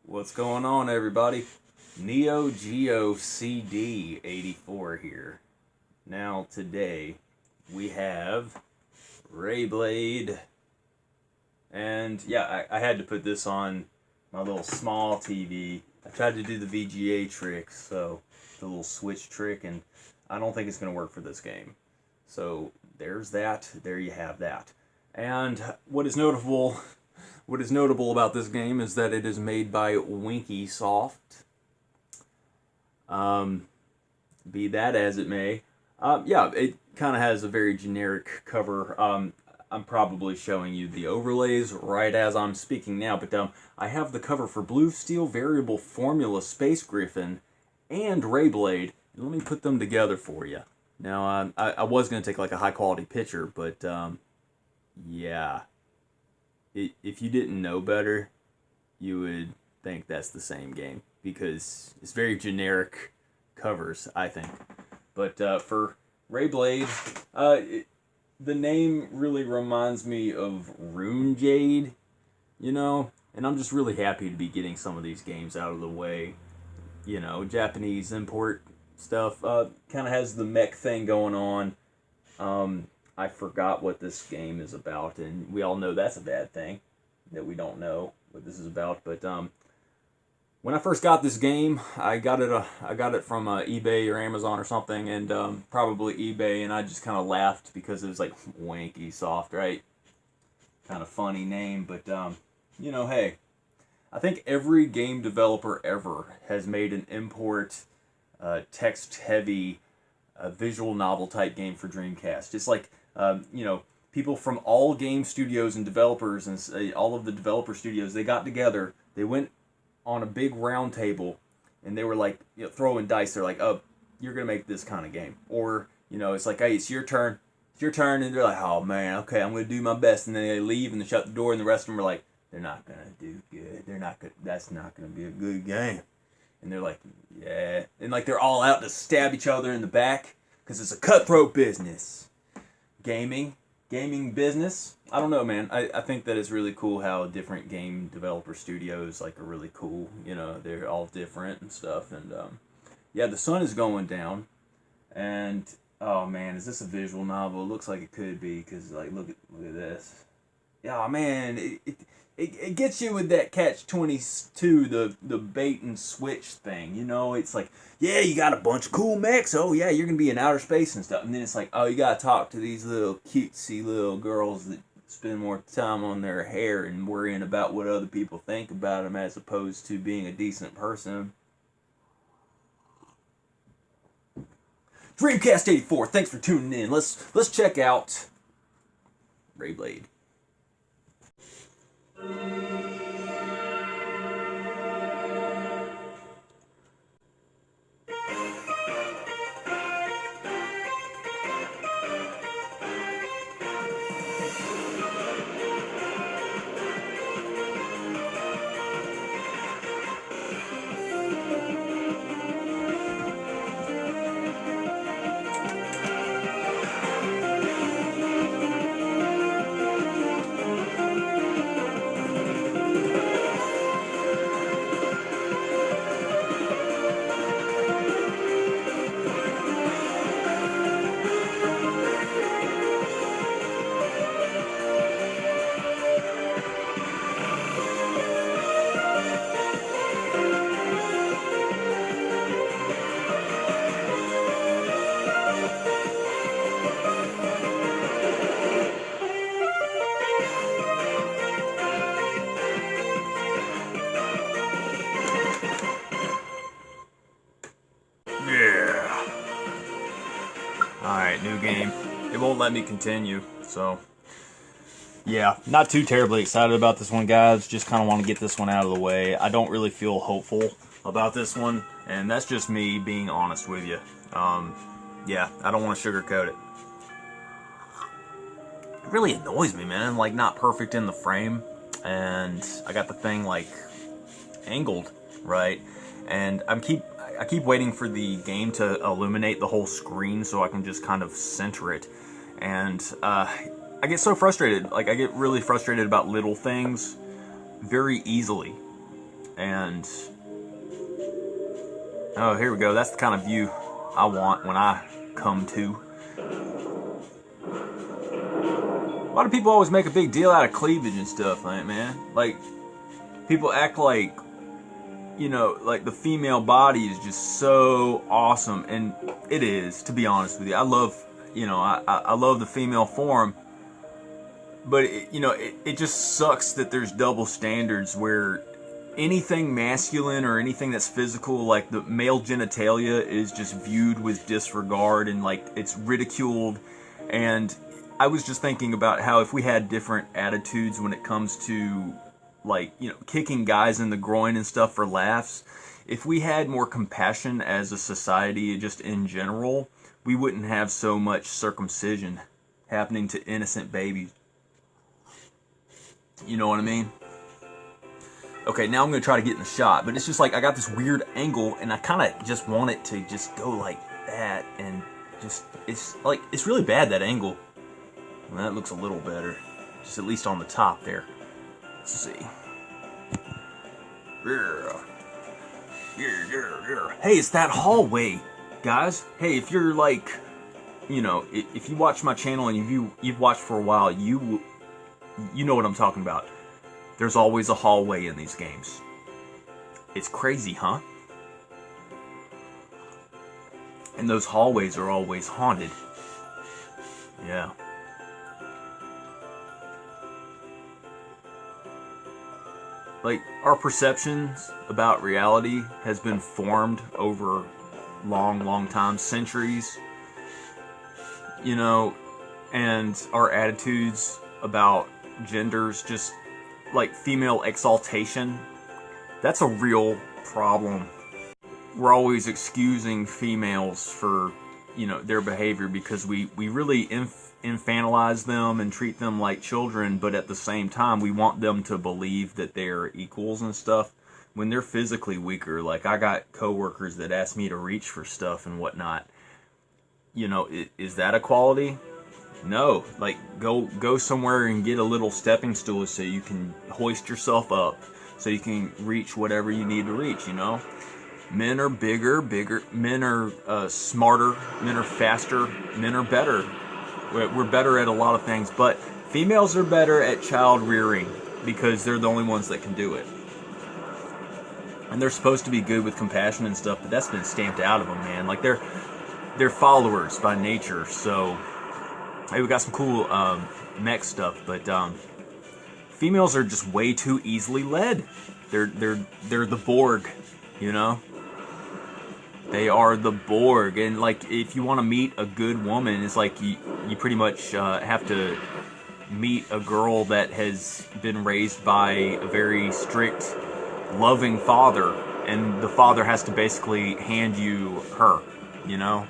What's going on, everybody? Neo Geo CD 84 here. Now, today, we have Rayblade. And, yeah, I had to put this on my little small TV. I tried to do the VGA trick, so the little switch trick, and I don't think it's going to work for this game. So, there's that. There you have that. And what is notable about this game is that it is made by Winky Soft. Be that as it may. Yeah, it kind of has a very generic cover. I'm probably showing you the overlays right as I'm speaking now, but I have the cover for Blue Steel Variable Formula Space Griffin and Rayblade. Let me put them together for you. Now, I was going to take like a high quality picture, but yeah. If you didn't know better, you would think that's the same game, because it's very generic covers, I think. But for Rayblade, the name really reminds me of Rune Jade, you know? And I'm just really happy to be getting some of these games out of the way. You know, Japanese import stuff. Kind of has the mech thing going on. I forgot what this game is about, and we all know that's a bad thing, that we don't know what this is about. But when I first got this game, I got it from eBay or Amazon or something, and probably eBay, and I just kind of laughed because it was like Winky Soft, right? Kind of funny name, but you know, hey, I think every game developer ever has made an import, text-heavy, visual novel type game for Dreamcast. Just like you know, people from all game studios and developers and all of the developer studios, they got together, they went on a big round table, and they were like, you know, throwing dice. They're like, oh, you're going to make this kind of game. Or, you know, it's like, hey, it's your turn. It's your turn. And they're like, oh, man, okay, I'm going to do my best. And then they leave and they shut the door, and the rest of them are like, they're not going to do good. That's not going to be a good game. And they're like, yeah. And like they're all out to stab each other in the back because it's a cutthroat business. Gaming business. I don't know, man. I think that it's really cool how different game developer studios like are really cool. You know, they're all different and stuff. And yeah, the sun is going down. And oh man, is this a visual novel? It looks like it could be, because like look at this. Yeah, man, it gets you with that catch-22, the bait and switch thing. You know, it's like, yeah, you got a bunch of cool mechs. Oh yeah, you're gonna be in outer space and stuff. And then it's like, oh, you gotta talk to these little cutesy little girls that spend more time on their hair and worrying about what other people think about them, as opposed to being a decent person. Dreamcast 84. Thanks for tuning in. Let's check out Rayblade. Yeah. Alright, new game. It won't let me continue, so yeah, not too terribly excited about this one, guys. Just kind of want to get this one out of the way. I don't really feel hopeful about this one, and that's just me being honest with you. Yeah, I don't want to sugarcoat it. It really annoys me, man. Like, not perfect in the frame, and I got the thing like angled right, and I keep waiting for the game to illuminate the whole screen so I can just kind of center it. And I get so frustrated. Like, I get really frustrated about little things very easily. And oh, here we go. That's the kind of view I want when I come to. Why do people always make a big deal out of cleavage and stuff, man? Like, people act like, you know, like the female body is just so awesome, and it is, to be honest with you. I love, you know, I love the female form, but it just sucks that there's double standards where anything masculine or anything that's physical, like the male genitalia, is just viewed with disregard and like it's ridiculed. And I was just thinking about how if we had different attitudes when it comes to, like, you know, kicking guys in the groin and stuff for laughs, if we had more compassion as a society just in general, we wouldn't have so much circumcision happening to innocent babies. You know what I mean? Okay, now I'm going to try to get in the shot, but it's just like I got this weird angle and I kind of just want it to just go like that, and just, it's like, it's really bad, that angle. Well, that looks a little better, just at least on the top there. Let's see. Hey, it's that hallway, guys. Hey, if you're like, you know, if you watch my channel and you've watched for a while, you know what I'm talking about. There's always a hallway in these games. It's crazy, huh? And those hallways are always haunted. Yeah. Like, our perceptions about reality has been formed over long time, centuries, you know, and our attitudes about genders, just like female exaltation, that's a real problem. We're always excusing females for, you know, their behavior because we really infantilize them and treat them like children, but at the same time we want them to believe that they're equals and stuff when they're physically weaker. Like, I got coworkers that ask me to reach for stuff and whatnot. You know, is that equality? No. Like, go somewhere and get a little stepping stool so you can hoist yourself up, so you can reach whatever you need to reach, you know? Men are bigger, men are smarter, men are faster, men are better. We're better at a lot of things, but females are better at child rearing because they're the only ones that can do it. And they're supposed to be good with compassion and stuff, but that's been stamped out of them, man. Like, they're followers by nature. So, hey, we got some cool mech stuff, but females are just way too easily led. They're the Borg, you know. They are the Borg, and like, if you want to meet a good woman, it's like you pretty much have to meet a girl that has been raised by a very strict, loving father, and the father has to basically hand you her, you know?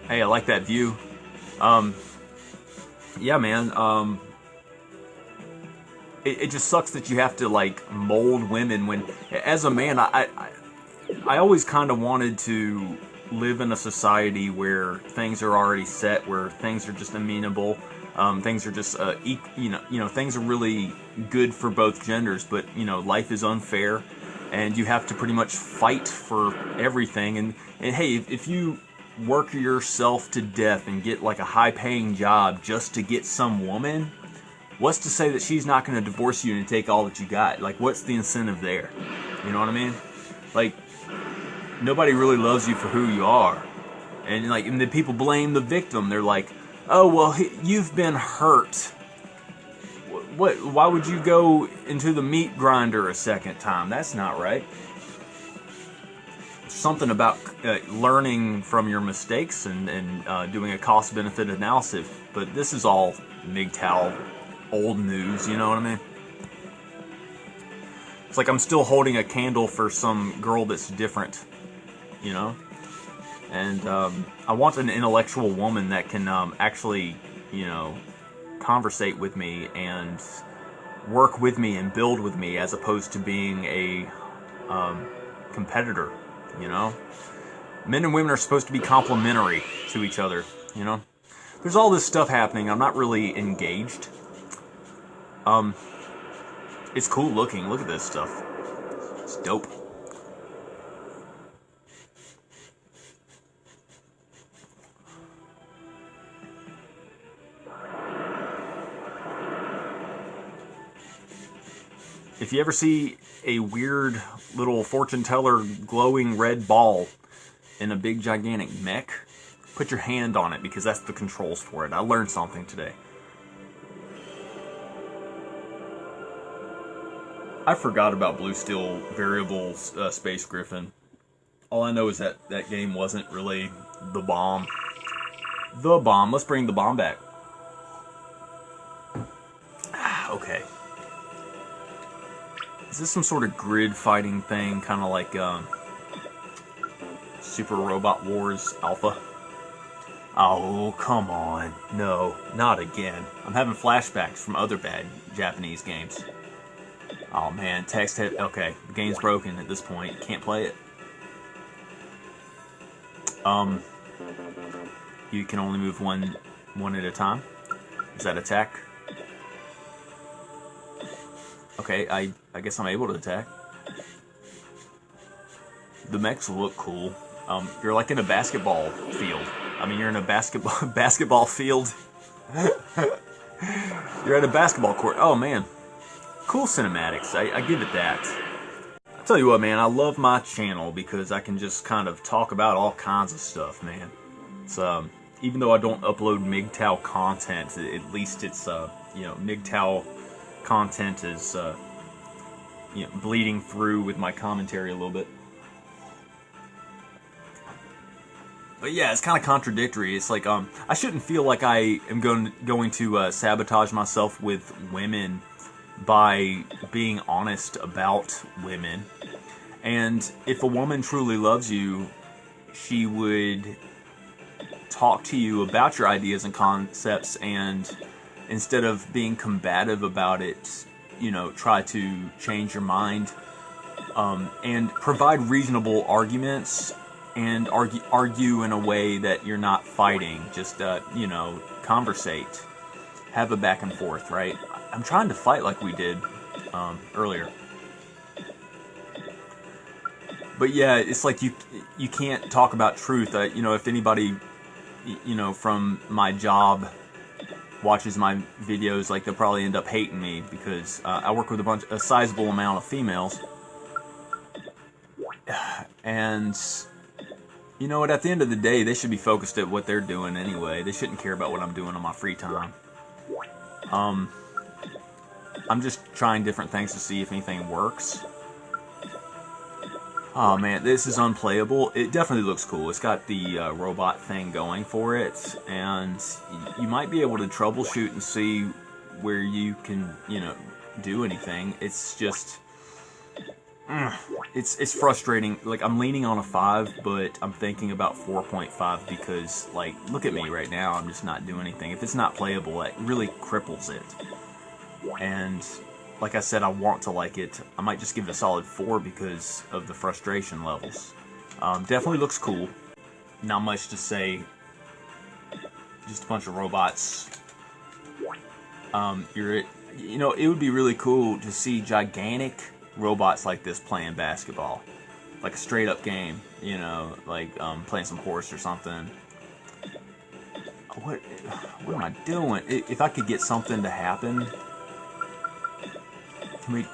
Hey, I like that view. Yeah, man, it just sucks that you have to, like, mold women when, as a man, I always kind of wanted to live in a society where things are already set, where things are just amenable, things are just, you know, things are really good for both genders, but, you know, life is unfair, and you have to pretty much fight for everything, and hey, if you work yourself to death and get, like, a high-paying job just to get some woman, what's to say that she's not going to divorce you and take all that you got? Like, what's the incentive there? You know what I mean? Like, nobody really loves you for who you are. And, like, and then people blame the victim. They're like, oh, well, you've been hurt. Why would you go into the meat grinder a second time? That's not right. Something about learning from your mistakes and doing a cost-benefit analysis. But this is all MGTOW old news, you know what I mean? It's like I'm still holding a candle for some girl that's different, you know? And I want an intellectual woman that can actually, you know, conversate with me and work with me and build with me, as opposed to being a competitor, you know? Men and women are supposed to be complementary to each other, you know? There's all this stuff happening. I'm not really engaged. It's cool looking. Look at this stuff. It's dope. If you ever see a weird little fortune teller glowing red ball in a big gigantic mech, put your hand on it because that's the controls for it. I learned something today. I forgot about Blue Steel Variable Space Griffin. All I know is that that game wasn't really the bomb. The bomb. Let's bring the bomb back. Okay. Is this some sort of grid fighting thing, kind of like Super Robot Wars Alpha? Oh, come on. No, not again. I'm having flashbacks from other bad Japanese games. Oh man, text hit. Okay, the game's broken at this point. Can't play it. You can only move one at a time. Is that attack? Okay, I guess I'm able to attack. The mechs look cool. You're like in a basketball field. I mean, you're in a basketball field. You're at a basketball court. Oh man, cool cinematics. I give it that. I tell you what, man, I love my channel because I can just kind of talk about all kinds of stuff, man. It's even though I don't upload MGTOW content, at least it's you know, MGTOW content is you know, bleeding through with my commentary a little bit. But yeah, it's kind of contradictory. It's like I shouldn't feel like I am going to sabotage myself with women by being honest about women. And if a woman truly loves you, she would talk to you about your ideas and concepts, and instead of being combative about it, you know, try to change your mind, and provide reasonable arguments, and argue in a way that you're not fighting, just you know, conversate, have a back and forth, right? I'm trying to fight like we did earlier. But yeah, it's like you can't talk about truth. You know, if anybody, you know, from my job watches my videos, like, they'll probably end up hating me because I work with a sizable amount of females, and you know what? At the end of the day, they should be focused at what they're doing anyway. They shouldn't care about what I'm doing on my free time. I'm just trying different things to see if anything works. Oh man, this is unplayable. It definitely looks cool. It's got the robot thing going for it, and you might be able to troubleshoot and see where you can, you know, do anything. It's just, it's frustrating. Like, I'm leaning on a 5, but I'm thinking about 4.5 because, like, look at me right now. I'm just not doing anything. If it's not playable, it really cripples it. And like I said, I want to like it. I might just give it a solid 4 because of the frustration levels. Definitely looks cool. Not much to say. Just a bunch of robots. You know, it would be really cool to see gigantic robots like this playing basketball, like a straight up game. You know, like playing some horse or something. What am I doing? If I could get something to happen. Can we?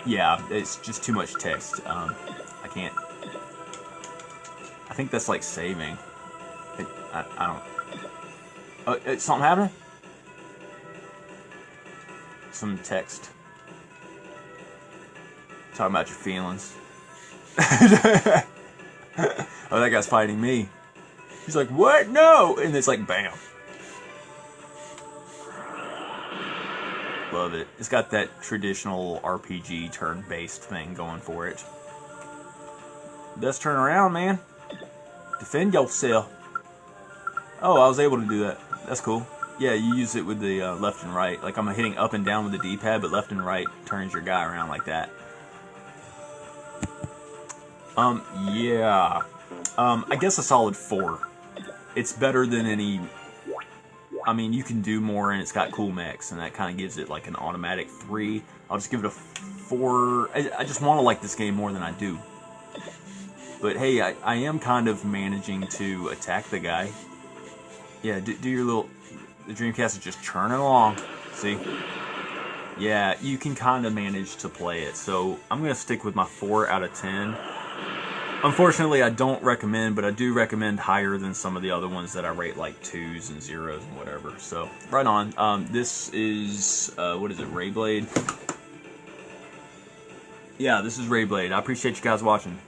Yeah, it's just too much text. I can't. I think that's like saving. I don't. Something happening? Some text. Talking about your feelings. Oh, that guy's fighting me. He's like, what? No! And it's like, bam. Love it. It's got that traditional RPG turn-based thing going for it. Let's turn around, man. Defend yourself. Oh, I was able to do that. That's cool. Yeah, you use it with the left and right. Like, I'm hitting up and down with the D-pad, but left and right turns your guy around like that. Yeah. I guess a solid 4. It's better than any I mean, you can do more, and it's got cool mechs, and that kind of gives it like an automatic 3. I'll just give it a 4. I just want to like this game more than I do. But hey, I am kind of managing to attack the guy. Yeah, do your little... The Dreamcast is just churning along. See? Yeah, you can kind of manage to play it. So I'm going to stick with my 4 out of 10. Unfortunately, I don't recommend, but I do recommend higher than some of the other ones that I rate like 2s and 0s and whatever. So, right on. This is, what is it, Rayblade? Yeah, this is Rayblade. I appreciate you guys watching.